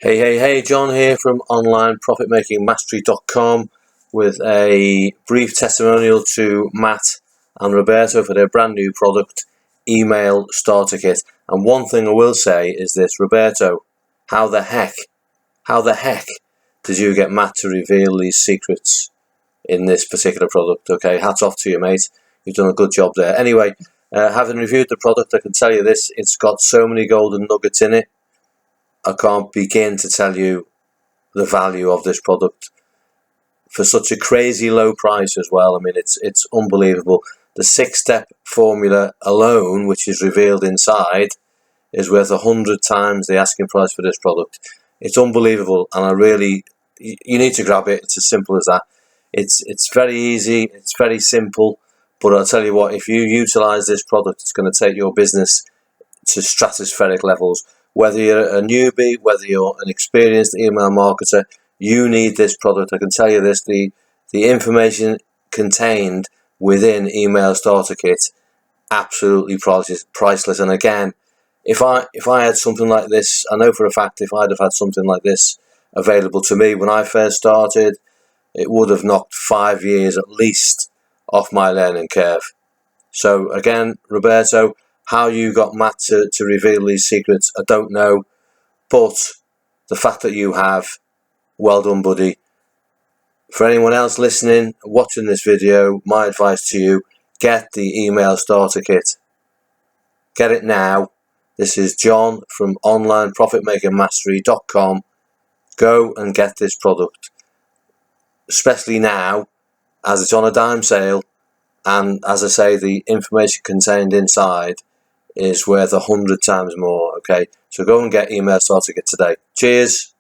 Hey, John here from onlineprofitmakingmastery.com with a brief testimonial to Matt and Roberto for their brand new product, Email Starter Kit. And one thing I will say is this: Roberto, how the heck did you get Matt to reveal these secrets in this particular product? Okay, hats off to you, mate. You've done a good job there. Anyway, having reviewed the product, I can tell you this: it's got so many golden nuggets in it. I can't begin to tell you the value of this product for such a crazy low price as well. I mean, it's unbelievable. The 6-step formula alone, which is revealed inside, is worth 100 times the asking price for this product. It's unbelievable, and you need to grab it. It's as simple as that. It's very easy. It's very simple. But I'll tell you what, if you utilize this product, it's going to take your business to stratospheric levels. Whether you're a newbie, whether you're an experienced email marketer, you need this product. I can tell you this: the information contained within Email Starter Kit, absolutely priceless. And again, if I had something like this, I know for a fact if I'd have had something like this available to me when I first started, it would have knocked 5 years at least off my learning curve. So again, Roberto, how you got Matt to reveal these secrets, I don't know, but the fact that you have, well done, buddy. For anyone else listening, watching this video, my advice to you: get the Email Starter Kit. Get it now. This is John from onlineprofitmakingmastery.com. Go and get this product, especially now as it's on a dime sale, and as I say, the information contained inside is worth 100 times more. Okay, so go and get Email Starter Kit today. Cheers.